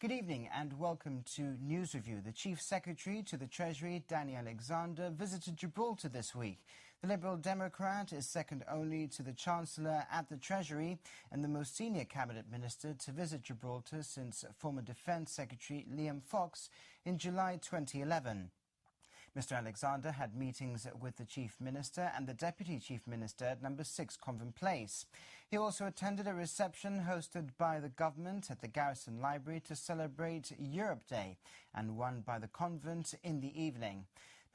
Good evening and welcome to News Review. The Chief Secretary to the Treasury, Danny Alexander, visited Gibraltar this week. The Liberal Democrat is second only to the Chancellor at the Treasury and the most senior cabinet minister to visit Gibraltar since former Defence Secretary Liam Fox in July 2011. Mr. Alexander had meetings with the Chief Minister and the Deputy Chief Minister at No. 6 Convent Place. He also attended a reception hosted by the government at the Garrison Library to celebrate Europe Day and one by the convent in the evening.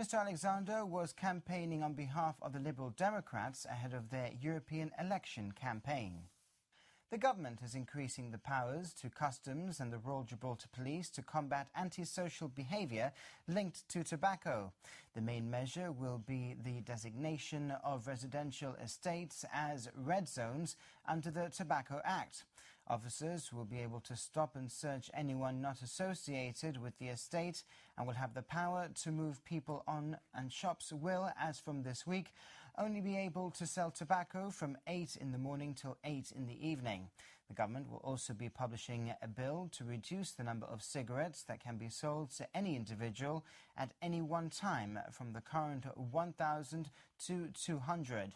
Mr. Alexander was campaigning on behalf of the Liberal Democrats ahead of their European election campaign. The government is increasing the powers to Customs and the Royal Gibraltar Police to combat antisocial behaviour linked to tobacco. The main measure will be the designation of residential estates as red zones under the Tobacco Act. Officers will be able to stop and search anyone not associated with the estate and will have the power to move people on, and shops will, as from this week, only be able to sell tobacco from 8 in the morning till 8 in the evening. The government will also be publishing a bill to reduce the number of cigarettes that can be sold to any individual at any one time from the current 1,000 to 200.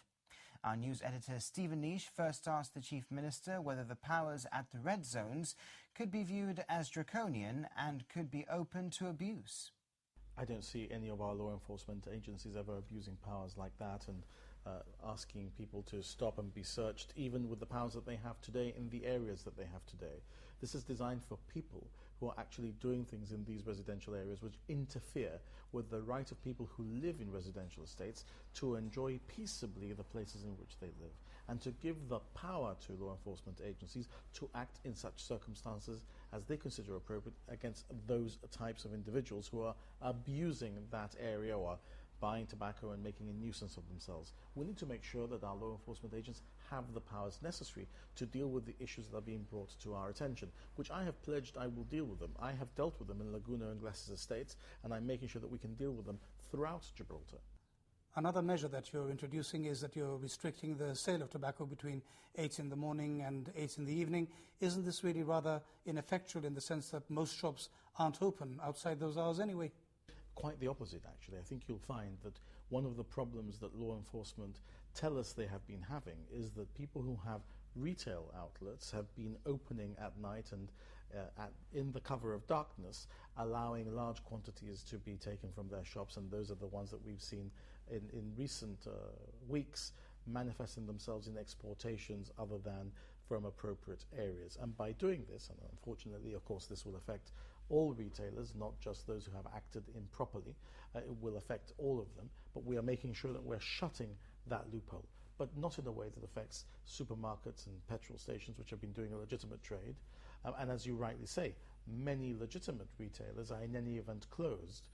Our news editor Stephen Nish first asked the Chief Minister whether the powers at the red zones could be viewed as draconian and could be open to abuse. I don't see any of our law enforcement agencies ever abusing powers like that and asking people to stop and be searched, even with the powers that they have today in the areas that they have today. This is designed for people who are actually doing things in these residential areas which interfere with the right of people who live in residential estates to enjoy peaceably the places in which they live, and to give the power to law enforcement agencies to act in such circumstances as they consider appropriate against those types of individuals who are abusing that area or buying tobacco and making a nuisance of themselves. We need to make sure that our law enforcement agents have the powers necessary to deal with the issues that are being brought to our attention, which I have pledged I will deal with them. I have dealt with them in Laguna and Glasses estates, and I'm making sure that we can deal with them throughout Gibraltar. Another measure that you're introducing is that you're restricting the sale of tobacco between 8 in the morning and 8 in the evening. Isn't this really rather ineffectual in the sense that most shops aren't open outside those hours anyway? Quite the opposite, actually. I think you'll find that one of the problems that law enforcement tell us they have been having is that people who have retail outlets have been opening at night and in the cover of darkness, allowing large quantities to be taken from their shops, and those are the ones that we've seen in recent weeks manifesting themselves in exportations other than from appropriate areas. And by doing this, and unfortunately, of course, this will affect all retailers, not just those who have acted improperly, it will affect all of them, but we are making sure that we're shutting that loophole, but not in a way that affects supermarkets and petrol stations, which have been doing a legitimate trade. And as you rightly say, many legitimate retailers are in any event closed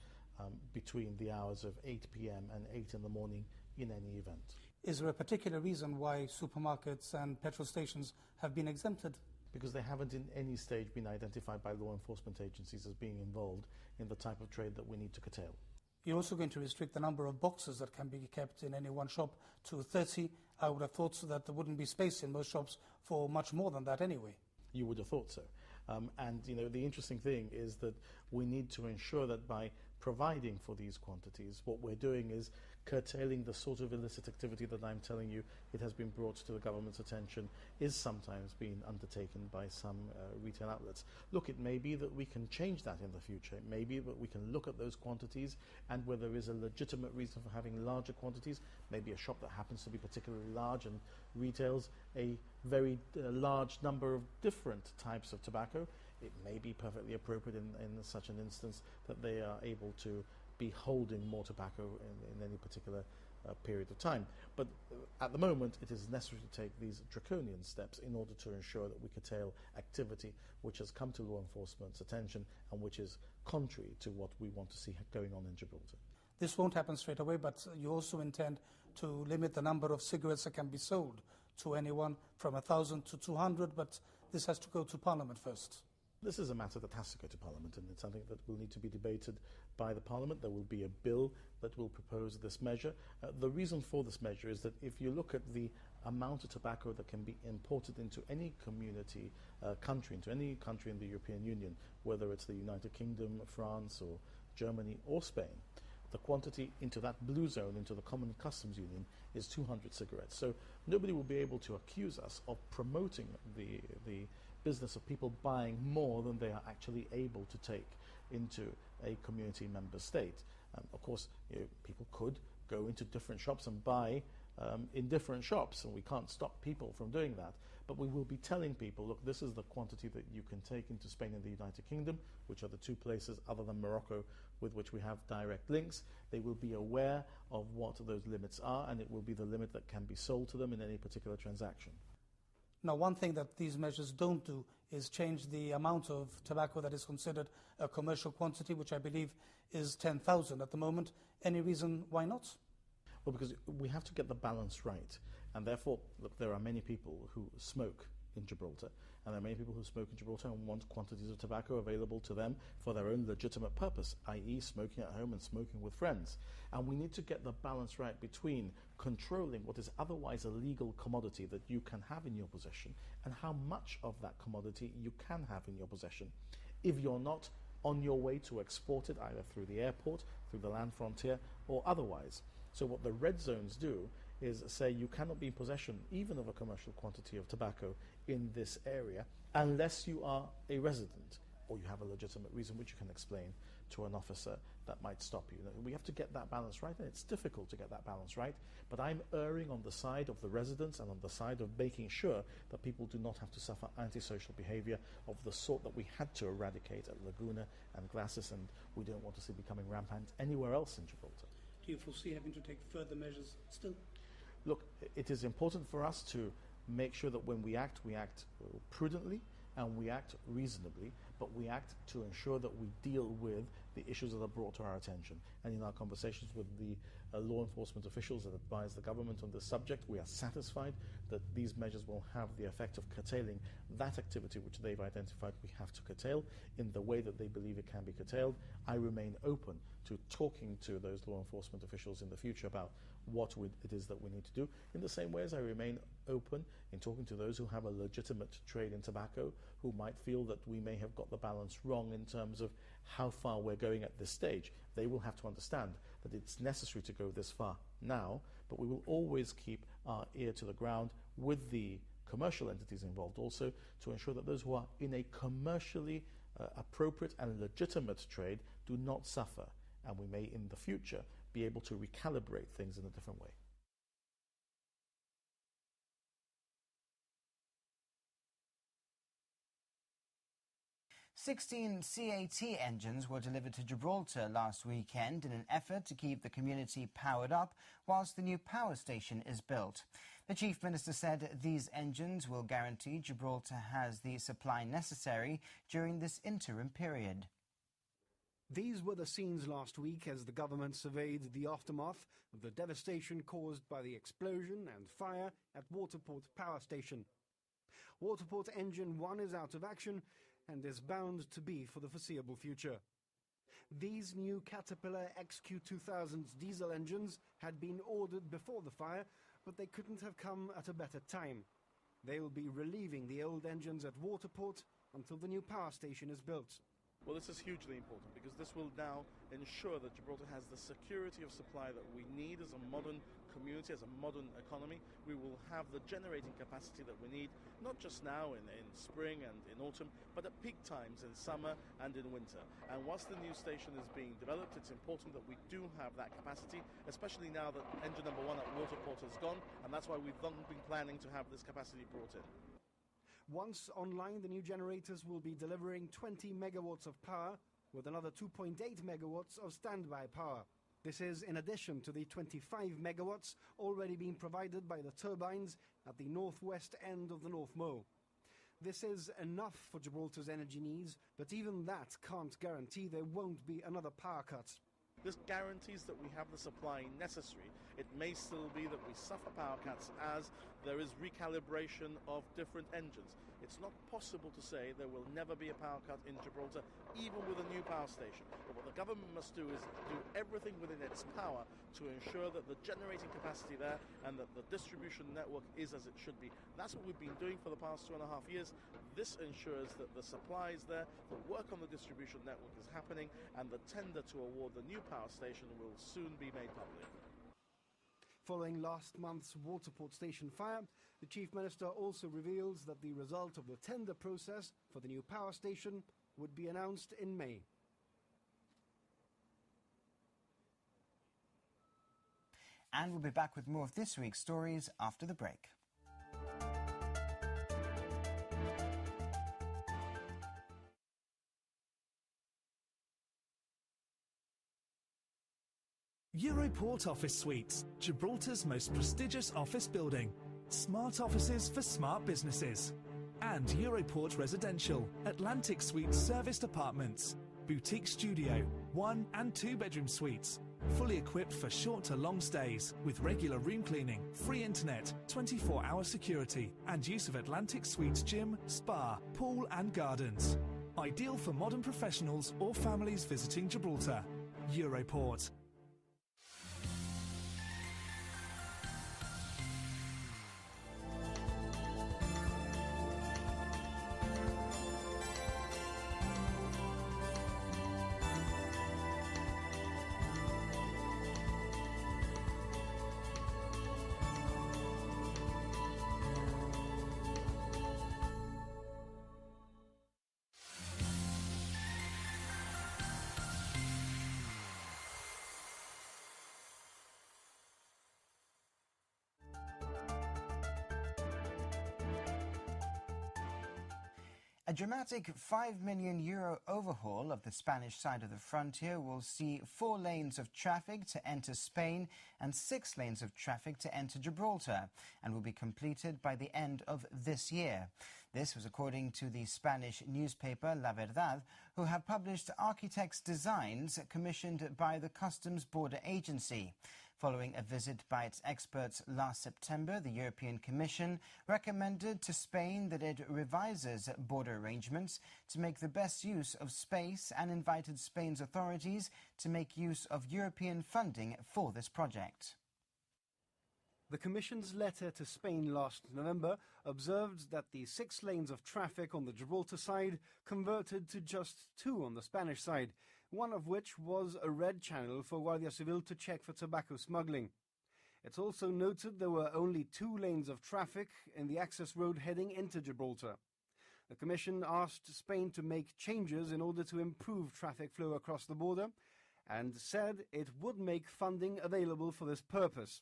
between the hours of 8 p.m. and 8 in the morning in any event. Is there a particular reason why supermarkets and petrol stations have been exempted? Because they haven't in any stage been identified by law enforcement agencies as being involved in the type of trade that we need to curtail. You're also going to restrict the number of boxes that can be kept in any one shop to 30. I would have thought that there wouldn't be space in most shops for much more than that anyway. You would have thought so. And the interesting thing is that we need to ensure that by providing for these quantities, what we're doing is curtailing the sort of illicit activity that I'm telling you it has been brought to the government's attention is sometimes being undertaken by some retail outlets. Look, it may be that we can change that in the future. It may be that we can look at those quantities, and where there is a legitimate reason for having larger quantities, maybe a shop that happens to be particularly large and retails a very large number of different types of tobacco, it may be perfectly appropriate in such an instance that they are able to be holding more tobacco in any particular period of time. But at the moment, it is necessary to take these draconian steps in order to ensure that we curtail activity which has come to law enforcement's attention and which is contrary to what we want to see going on in Gibraltar. This won't happen straight away, but you also intend to limit the number of cigarettes that can be sold to anyone from 1,000 to 200, but this has to go to Parliament first. This is a matter that has to go to Parliament, and it's something that will need to be debated by the Parliament. There will be a bill that will propose this measure. The reason for this measure is that if you look at the amount of tobacco that can be imported into any community, into any country in the European Union, whether it's the United Kingdom, France, or Germany, or Spain. The quantity into that blue zone, into the Common Customs Union, is 200 cigarettes. So nobody will be able to accuse us of promoting the business of people buying more than they are actually able to take into a community member state. Of course, people could go into different shops and buy in different shops, and we can't stop people from doing that. But we will be telling people, look, this is the quantity that you can take into Spain and the United Kingdom, which are the two places other than Morocco with which we have direct links. They will be aware of what those limits are, and it will be the limit that can be sold to them in any particular transaction. Now, one thing that these measures don't do is change the amount of tobacco that is considered a commercial quantity, which I believe is 10,000 at the moment. Any reason why not? Well, because we have to get the balance right. And therefore, look, there are many people who smoke in Gibraltar, and there are many people who smoke in Gibraltar and want quantities of tobacco available to them for their own legitimate purpose, i.e. smoking at home and smoking with friends. And we need to get the balance right between controlling what is otherwise a legal commodity that you can have in your possession and how much of that commodity you can have in your possession. If you're not on your way to export it, either through the airport, through the land frontier, or otherwise. So what the red zones do is say you cannot be in possession even of a commercial quantity of tobacco in this area unless you are a resident or you have a legitimate reason which you can explain to an officer that might stop you. We have to get that balance right, and it's difficult to get that balance right, but I'm erring on the side of the residents and on the side of making sure that people do not have to suffer antisocial behaviour of the sort that we had to eradicate at Laguna and Glasses, and we don't want to see becoming rampant anywhere else in Gibraltar. Do you foresee having to take further measures still? Look, it is important for us to make sure that when we act prudently and we act reasonably, but we act to ensure that we deal with the issues that are brought to our attention. And in our conversations with the law enforcement officials that advise the government on this subject, we are satisfied that these measures will have the effect of curtailing that activity which they've identified we have to curtail in the way that they believe it can be curtailed. I remain open to talking to those law enforcement officials in the future about what it is that we need to do, in the same way as I remain open in talking to those who have a legitimate trade in tobacco, who might feel that we may have got the balance wrong in terms of how far we're going at this stage. They will have to understand that it's necessary to go this far now, but we will always keep our ear to the ground with the commercial entities involved also, to ensure that those who are in a commercially appropriate and legitimate trade do not suffer, and we may in the future be able to recalibrate things in a different way. "16 CAT engines were delivered to Gibraltar last weekend in an effort to keep the community powered up whilst the new power station is built. The Chief Minister said these engines will guarantee Gibraltar has the supply necessary during this interim period. These were the scenes last week as the government surveyed the aftermath of the devastation caused by the explosion and fire at Waterport Power Station. Waterport Engine 1 is out of action and is bound to be for the foreseeable future. These new Caterpillar XQ2000's diesel engines had been ordered before the fire, but they couldn't have come at a better time. They will be relieving the old engines at Waterport until the new power station is built. Well, this is hugely important because this will now ensure that Gibraltar has the security of supply that we need as a modern community, as a modern economy. We will have the generating capacity that we need, not just now in spring and in autumn, but at peak times in summer and in winter. And whilst the new station is being developed, it's important that we do have that capacity, especially now that engine number 1 at Waterport has gone, and that's why we've long been planning to have this capacity brought in. Once online, the new generators will be delivering 20 megawatts of power with another 2.8 megawatts of standby power. This is in addition to the 25 megawatts already being provided by the turbines at the northwest end of the North Moe. This is enough for Gibraltar's energy needs, but even that can't guarantee there won't be another power cut. This guarantees that we have the supply necessary. It may still be that we suffer power cuts as there is recalibration of different engines. It's not possible to say there will never be a power cut in Gibraltar, even with a new power station. But what the government must do is do everything within its power to ensure that the generating capacity there and that the distribution network is as it should be. That's what we've been doing for the past 2.5 years. This ensures that the supply is there, the work on the distribution network is happening, and the tender to award the new power station will soon be made public. Following last month's Waterport station fire, the Chief Minister also reveals that the result of the tender process for the new power station would be announced in May. And we'll be back with more of this week's stories after the break. Europort Office Suites, Gibraltar's most prestigious office building. Smart offices for smart businesses. And Europort Residential, Atlantic Suites serviced apartments. Boutique studio, 1 and 2 bedroom suites. Fully equipped for short to long stays, with regular room cleaning, free internet, 24-hour security, and use of Atlantic Suites gym, spa, pool and gardens. Ideal for modern professionals or families visiting Gibraltar. Europort. A dramatic €5 million overhaul of the Spanish side of the frontier will see 4 lanes of traffic to enter Spain and 6 lanes of traffic to enter Gibraltar, and will be completed by the end of this year. This was according to the Spanish newspaper La Verdad, who have published architects' designs commissioned by the Customs Border Agency. Following a visit by its experts last September, the European Commission recommended to Spain that it revises border arrangements to make the best use of space and invited Spain's authorities to make use of European funding for this project. The Commission's letter to Spain last November observed that the 6 lanes of traffic on the Gibraltar side converted to just 2 on the Spanish side, one of which was a red channel for Guardia Civil to check for tobacco smuggling. It's also noted there were only 2 lanes of traffic in the access road heading into Gibraltar. The Commission asked Spain to make changes in order to improve traffic flow across the border and said it would make funding available for this purpose.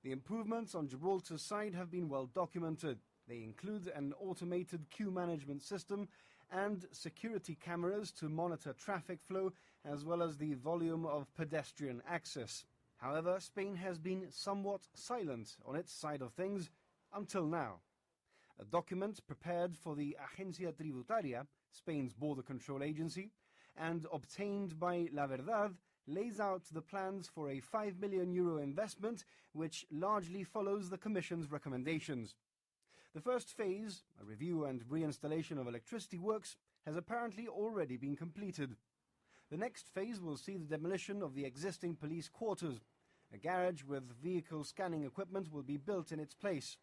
The improvements on Gibraltar's side have been well documented. They include an automated queue management system and security cameras to monitor traffic flow as well as the volume of pedestrian access. However, Spain has been somewhat silent on its side of things until now. A document prepared for the Agencia Tributaria, Spain's border control agency, and obtained by La Verdad lays out the plans for a €5 million investment which largely follows the Commission's recommendations. The first phase, a review and reinstallation of electricity works, has apparently already been completed. The next phase will see the demolition of the existing police quarters. A garage with vehicle scanning equipment will be built in its place.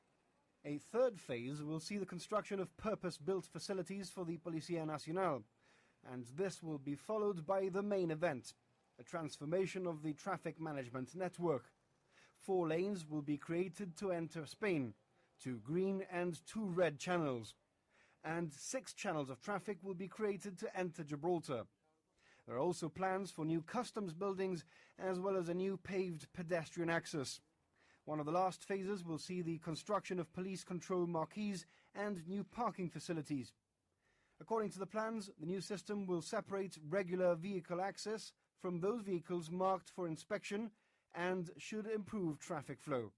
A third phase will see the construction of purpose-built facilities for the Policía Nacional, and this will be followed by the main event, a transformation of the traffic management network. 4 lanes will be created to enter Spain, 2 green and 2 red channels, and 6 channels of traffic will be created to enter Gibraltar. There are also plans for new customs buildings as well as a new paved pedestrian access. One of the last phases will see the construction of police control marquees and new parking facilities. According to the plans, the new system will separate regular vehicle access from those vehicles marked for inspection and should improve traffic flow.